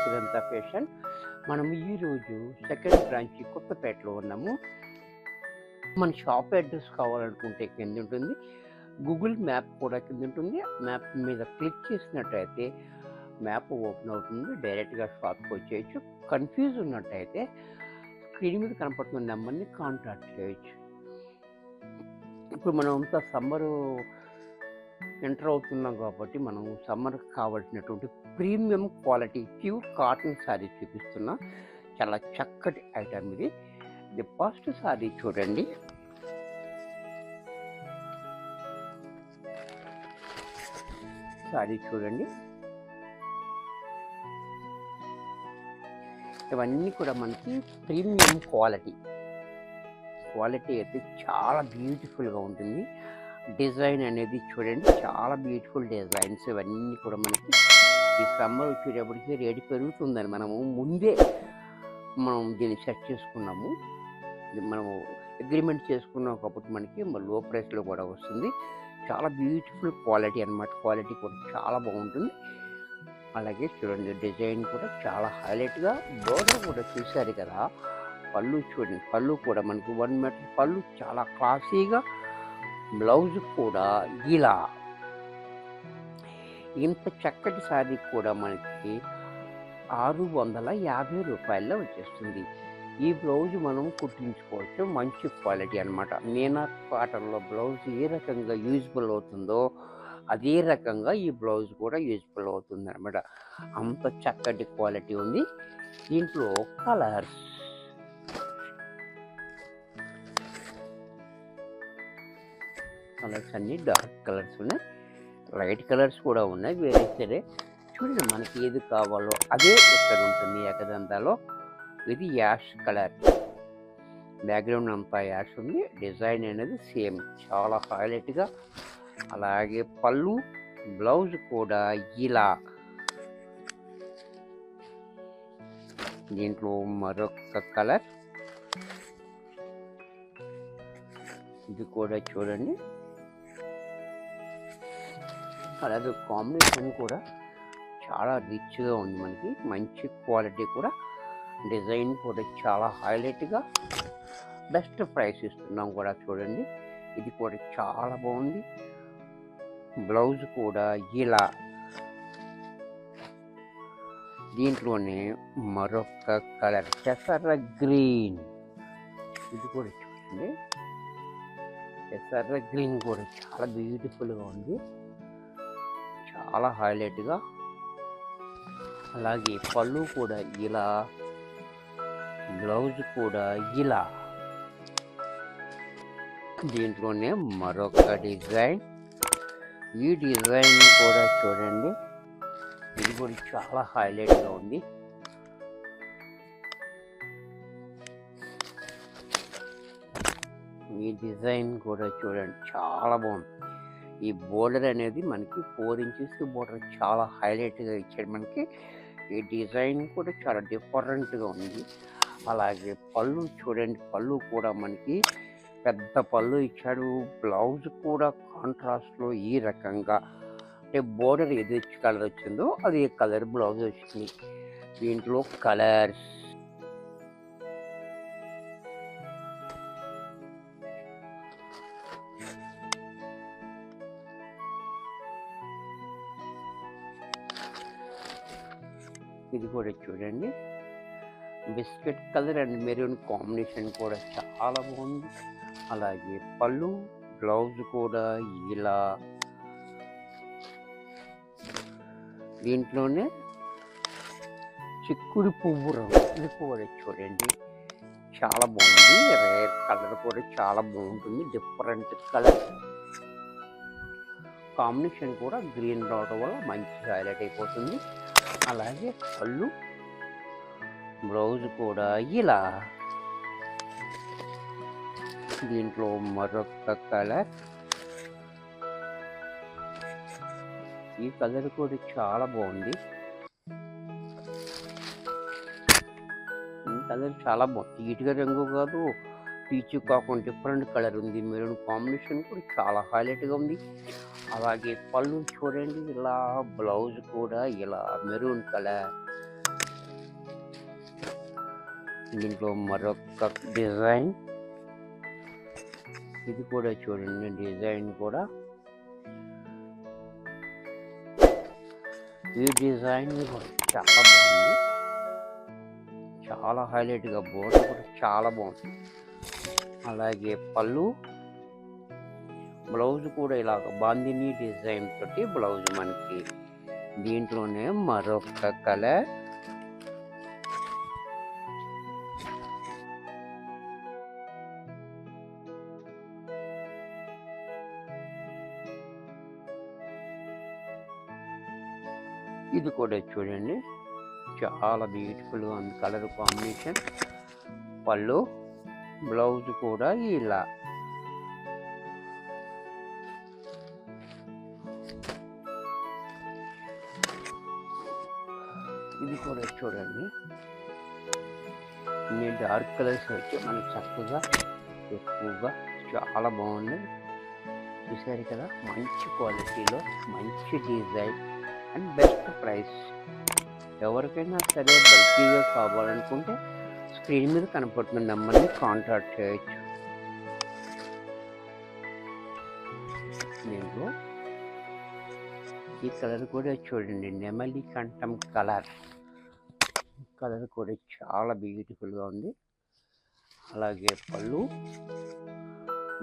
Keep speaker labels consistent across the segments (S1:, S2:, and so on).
S1: సిరంత fashion. మనం ఈరోజు second branch కొత్తపేటలో ఉన్నాము. మన షాప్ అడ్రస్ కావాలనుకుంటే కింద ఉంటుంది, గూగుల్ మ్యాప్ కూడా కింద ఉంటుంది. మ్యాప్ మీద క్లిక్ చేసినట్టయితే మ్యాప్ ఓపెన్ అవుతుంది, డైరెక్ట్గా షాప్కి వచ్చేయచ్చు. కన్ఫ్యూజ్ ఉన్నట్టయితే స్క్రీన్ మీద కనపడుతున్న నెంబర్ని కాంటాక్ట్ చేయొచ్చు. ఇప్పుడు మనం అంతా సమ్మరు ఎంటర్ అవుతున్నాం కాబట్టి మనం సమ్మర్కి కావాల్సినటువంటి premium quality pure cotton sari చూపిస్తున్నా. చాలా చక్కటి ఐటమ్ ఇది. ఇది ఫస్ట్ శారీ చూడండి. శారీ చూడండి, ఇవన్నీ కూడా మనకి ప్రీమియం క్వాలిటీ అయితే చాలా బ్యూటిఫుల్గా ఉంటుంది. డిజైన్ అనేది చూడండి, చాలా బ్యూటిఫుల్ డిజైన్స్. ఇవన్నీ కూడా మనకి ఈ సమ్మర్ వచ్చేటప్పటికి రేటు పెరుగుతుందని మనము ముందే దీన్ని సెట్ చేసుకున్నాము. మనము అగ్రిమెంట్ చేసుకున్నాం కాబట్టి మనకి లో ప్రైస్లో కూడా వస్తుంది. చాలా బ్యూటిఫుల్ క్వాలిటీ అన్నమాట. క్వాలిటీ కూడా చాలా బాగుంటుంది. అలాగే చూడండి, డిజైన్ కూడా చాలా హైలైట్గా, బోర్డర్ కూడా చూశారు కదా. పళ్ళు చూడండి, పళ్ళు కూడా మనకి 1 మీటర్ పళ్ళు, చాలా క్లాసీగా. బ్లౌజ్ కూడా ఇలా. ఇంత చక్కటి శారీ కూడా మనకి 650 రూపాయల్లో వచ్చేస్తుంది. ఈ బ్లౌజ్ మనం కుట్టించుకోవచ్చు. మంచి క్వాలిటీ అన్నమాట. మీనా కాటన్లో బ్లౌజ్ ఏ రకంగా యూజ్ఫుల్ అవుతుందో అదే రకంగా ఈ బ్లౌజ్ కూడా యూజ్ఫుల్ అవుతుంది అన్నమాట. అంత చక్కటి క్వాలిటీ ఉంది. దీంట్లో కలర్స్ అన్ని డార్క్ కలర్స్ ఉన్నాయి, లైట్ కలర్స్ కూడా ఉన్నాయి. వేరే సరే చూడండి, మనకి ఏది కావాలో అదే ఇక్కడ ఉంటుంది ఏకదంతాలో. ఇది యాష్ కలర్, బ్యాక్గ్రౌండ్ అంతా యాష్ ఉంది. డిజైన్ అనేది సేమ్, చాలా హైలైట్గా. అలాగే పళ్ళు, బ్లౌజ్ కూడా ఇలా. దీంట్లో మరొక కలర్, ఇది కూడా చూడండి. కలర్ కాంబినేషన్ కూడా చాలా రిచ్గా ఉంది మనకి. మంచి క్వాలిటీ కూడా, డిజైన్ కూడా చాలా హైలైట్గా, బెస్ట్ ప్రైస్ ఇస్తున్నాం కూడా చూడండి. ఇది కూడా చాలా బాగుంది. బ్లౌజ్ కూడా ఇలా. దీంట్లోనే మరొక కలర్ పెసర గ్రీన్, ఇది కూడా చూడండి. పెసర గ్రీన్ కూడా చాలా బ్యూటిఫుల్గా ఉంది, చాలా హైలైట్గా. అలాగే పళ్ళు కూడా ఇలా, బ్లౌజ్ కూడా ఇలా. దీంట్లోనే మరొక డిజైన్, ఈ డిజైన్ కూడా చూడండి. ఇది కూడా చాలా హైలైట్గా ఉంది. ఈ డిజైన్ కూడా చూడండి, చాలా బాగుంది. ఈ బోర్డర్ అనేది మనకి 4 ఇంచెస్ బోర్డర్, చాలా హైలైట్గా ఇచ్చాడు మనకి. ఈ డిజైన్ కూడా చాలా డిఫరెంట్గా ఉంది. అలాగే పళ్ళు చూడండి, పళ్ళు కూడా మనకి పెద్ద పళ్ళు ఇచ్చాడు. బ్లౌజ్ కూడా కాంట్రాస్ట్లో ఈ రకంగా, అంటే బోర్డర్ ఏది కలర్ వచ్చిందో అదే కలర్ బ్లౌజ్ వచ్చింది. దీంట్లో కలర్స్ ఇది కూడా చూడండి, biscuit colour and maroon combination కూడా చాలా బాగుంది. అలాగే పళ్ళు, బ్లౌజ్ కూడా ఇలా. దీంట్లోనే చిక్కుడు పువ్వు రంగు, ఇది కూడా చూడండి, చాలా బాగుంది. రేర్ కలర్ కూడా చాలా బాగుంటుంది. డిఫరెంట్ కలర్ కాంబినేషన్ కూడా గ్రీన్ రావడం వల్ల మంచి హైలైట్ అయిపోతుంది. అలాగే పళ్ళు, బ్లౌజ్ కూడా ఇలా. దీంట్లో మరొక కలర్, ఈ కలర్ కూడా చాలా బాగుంది. ఈ కలర్ చాలా బాగుంది, నీట్గా రంగు కాదు, పీచు కాకుండా డిఫరెంట్ కలర్ ఉంది. మెరూన్ కాంబినేషన్ కూడా చాలా హైలైట్గా ఉంది. అలాగే పళ్ళు చూడండి ఇలా, బ్లౌజ్ కూడా ఇలా మెరూన్ కలర్. దీంట్లో మరొక డిజైన్, ఇది కూడా చూడండి. డిజైన్ కూడా ఈ డిజైన్ కూడా చాలా బాగుంది, చాలా హైలైట్గా. బోర్డర్ కూడా చాలా బాగుంది. అలాగే పళ్ళు, బ్లౌజ్ కూడా ఇలాగ బాందిని డిజైన్ తోటి బ్లౌజ్ మనకి. దీంట్లోనే మరొక కలర్, ఇది కూడా చూడండి చాలా బ్యూటిఫుల్గా ఉంది. కలర్ కాంబినేషన్, పళ్ళు, బ్లౌజ్ కూడా ఇలా. ఇది కూడా చూడండి, ఇన్ని డార్క్ కలర్స్ వచ్చి మనకి చక్కగా ఎక్కువగా చాలా బాగుంది. చూసారు కదా, మంచి క్వాలిటీలో మంచి డిజైన్ అండ్ బెస్ట్ ప్రైస్. ఎవరికైనా సరే బల్కీగా కావాలనుకుంటే స్క్రీన్ మీద కనపడుతున్న నెంబర్ని కాంటాక్ట్ చేయొచ్చు. దీంట్లో ఈ కలర్ కూడా చూడండి, నెమలి కంఠం కలర్. కలర్ కూడా చాలా బ్యూటిఫుల్గా ఉంది. అలాగే పళ్ళు,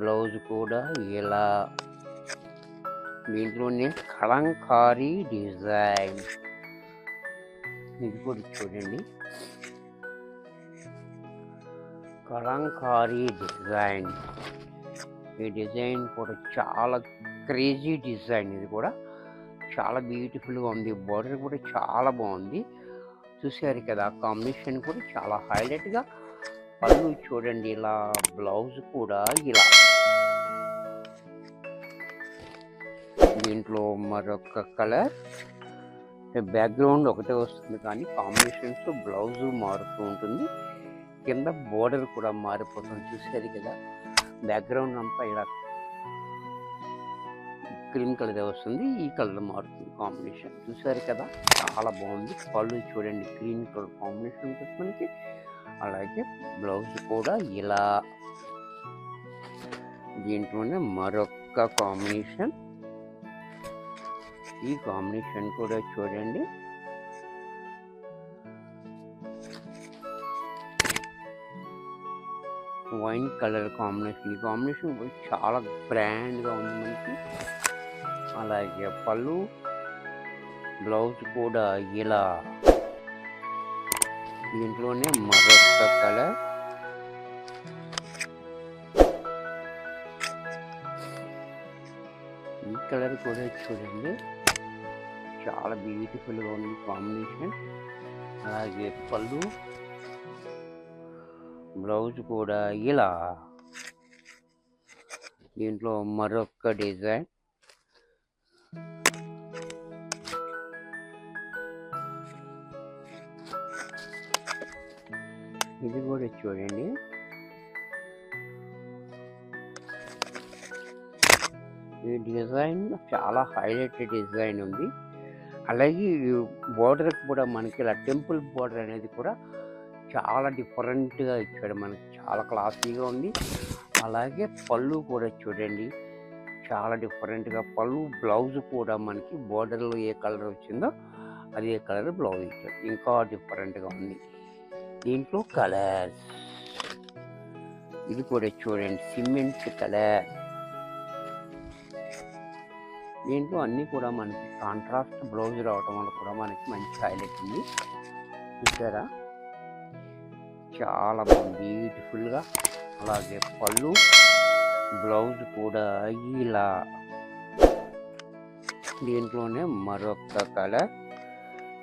S1: బ్లౌజ్ కూడా ఇలా. దీంట్లోనే కలంకారీ డిజైన్, ఇది కూడా చూడండి, కలంకారీ డిజైన్. ఈ డిజైన్ కూడా చాలా క్రేజీ డిజైన్, ఇది కూడా చాలా బ్యూటిఫుల్గా ఉంది. బార్డర్ కూడా చాలా బాగుంది. చూసారు కదా, కాంబినేషన్ కూడా చాలా హైలైట్గా. పళ్ళు చూడండి ఇలా, బ్లౌజ్ కూడా ఇలా. దీంట్లో మరొక కలర్, బ్యాక్గ్రౌండ్ ఒకటే వస్తుంది కానీ కాంబినేషన్స్ బ్లౌజ్ మారుతూ ఉంటుంది. కింద బోర్డర్ కూడా మారిపోతుంది. చూసారు కదా, బ్యాక్గ్రౌండ్ అంతా ఇలా క్రీమ్ కలర్ వస్తుంది, ఈ కలర్ మారుతుంది కాంబినేషన్. చూసారు కదా, చాలా బాగుంది. పళ్ళు చూడండి, గ్రీన్ కలర్ కాంబినేషన్ ఉంటుంది మనకి. అలాగే బ్లౌజ్ కూడా ఇలా. దీంట్లోనే మరొక కాంబినేషన్, ఈ కాంబినేషన్ కూడా చూడండి, వైన్ కలర్ కాంబినేషన్. ఈ కాంబినేషన్ కూడా చాలా బ్రాండ్గా ఉంది మనకి. అలాగే పళ్ళు, బ్లౌజ్ కూడా ఇలా. దీంట్లోనే మరొక కలర్, ఈ కలర్ కూడా చూడండి, చాలా బ్యూటిఫుల్గా ఉంది కాంబినేషన్. అలాగే పళ్ళు, బ్లౌజ్ కూడా ఇలా. దీంట్లో మరొక డిజైన్, ఇది కూడా చూడండి, ఈ డిజైన్ చాలా హైలైటెడ్ డిజైన్ ఉంది. అలాగే బోర్డర్ కూడా మనకి ఇలా టెంపుల్ బోర్డర్ అనేది కూడా చాలా డిఫరెంట్గా ఇచ్చాడు మనకి, చాలా క్లాసీగా ఉంది. అలాగే పళ్ళు కూడా చూడండి, చాలా డిఫరెంట్గా పళ్ళు. బ్లౌజ్ కూడా మనకి బోర్డర్లో ఏ కలర్ వచ్చిందో అదే కలర్ బ్లౌజ్ ఇచ్చాడు, ఇంకా డిఫరెంట్గా ఉంది. దీంట్లో కలర్స్, ఇది కూడా చూడండి, సిమెంట్ కలర్. దీంట్లో అన్నీ కూడా మనకి కాంట్రాస్ట్ బ్లౌజ్ రావటం వల్ల కూడా మనకి మంచి హైలైట్ ఉంది. చూసారా, చాలా బాగుంది, బ్యూటిఫుల్గా. అలాగే పళ్ళు, బ్లౌజ్ కూడా ఇలా. దీంట్లోనే మరొక కలర్,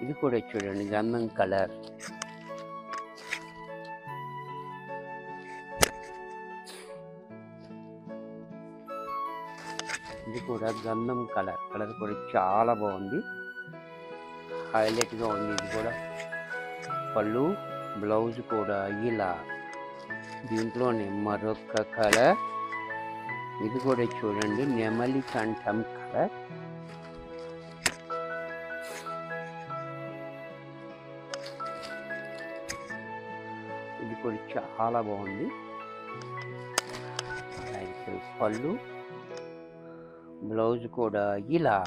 S1: ఇది కూడా చూడండి, గంధం కలర్. ఇది కూడా గంధం కలర్. కలర్ కూడా చాలా బాగుంది, హైలైట్గా ఉంది. ఇది కూడా పళ్ళు, బ్లౌజ్ కూడా ఇలా. దీంట్లోనే మరొక కలర్, ఇది కూడా చూడండి, నెమలి కంఠం కలర్. ఇది కూడా చాలా బాగుంది. అలాగే పళ్ళు, బ్లౌజ్ కూడా ఇలా.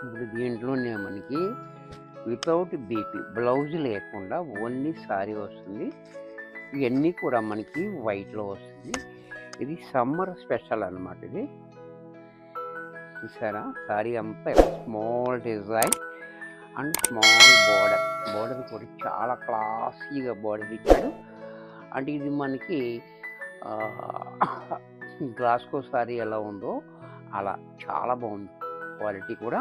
S1: ఇప్పుడు దీంట్లోనే మనకి వితౌట్ బీపీ బ్లౌజ్ లేకుండా ఓన్లీ సారీ వస్తుంది. ఇవన్నీ కూడా మనకి వైట్లో వస్తుంది. ఇది సమ్మర్ స్పెషల్ అన్నమాట. ఇది చూసారా, సారీ అంతా small design and small border కూడా చాలా క్లాసీగా బోర్డర్ ఇచ్చాడు. అంటే ఇది మనకి గ్లాస్కో సారీ ఎలా ఉందో అలా చాలా బాగుంది. క్వాలిటీ కూడా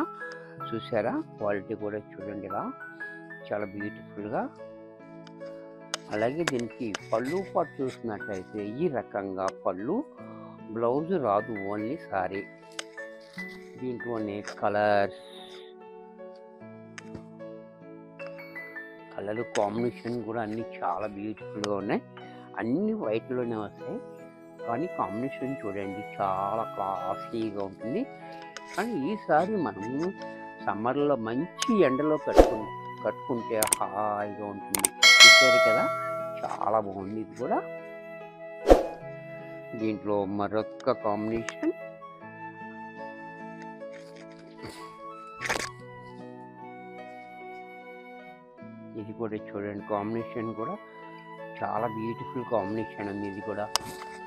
S1: చూసారా, క్వాలిటీ కూడా చూడండి ఇలా చాలా బ్యూటిఫుల్గా. అలాగే దీనికి పళ్ళు పాటు చూసినట్లయితే ఈ రకంగా పళ్ళు, బ్లౌజ్ రాదు, ఓన్లీ సారీ. దీంట్లోనే కలర్ కాంబినేషన్ కూడా అన్నీ చాలా బ్యూటిఫుల్గా ఉన్నాయి. అన్ని వైట్లోనే వస్తాయి, కానీ కాంబినేషన్ చూడండి చాలా క్లాసీగా ఉంటుంది. కానీ ఈసారి మనం సమ్మర్లో మంచి ఎండలో కట్టుకుంటే హాయిగా ఉంటుంది. చూసారు కదా, చాలా బాగుంది. ఇది కూడా దీంట్లో మరొక కాంబినేషన్. ఇది కూడా చూడండి, కాంబినేషన్ కూడా చాలా బ్యూటిఫుల్ కాంబినేషన్ ఉంది ఇది కూడా.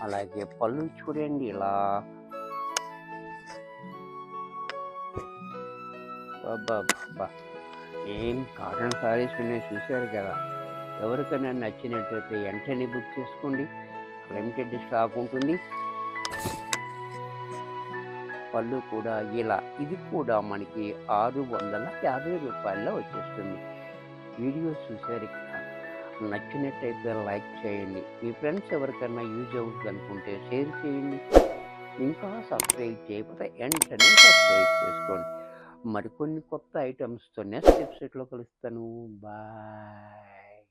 S1: అలాగే పళ్ళు చూడండి ఇలా. ఏం కాటన్ సారీస్ ఉన్నాయి చూసారు కదా. ఎవరికైనా నచ్చినట్లయితే వెంటనే బుక్ చేసుకోండి, లిమిటెడ్ స్టాక్ ఉంటుంది. పళ్ళు కూడా ఇలా. ఇది కూడా మనకి 650 రూపాయల్లో వచ్చేస్తుంది. వీడియోస్ చూసారు కదా, నచ్చినట్టయితే లైక్ చేయండి. మీ ఫ్రెండ్స్ ఎవరికైనా యూజ్ అవుతుంది అనుకుంటే షేర్ చేయండి. ఇంకా సబ్స్క్రైబ్ చేయకపోతే వెంటనే సబ్స్క్రైబ్ చేసుకోండి. మరికొన్ని కొత్త ఐటమ్స్తో నెక్స్ట్ ఎపిసోడ్లో కలుస్తాను. బాయ్.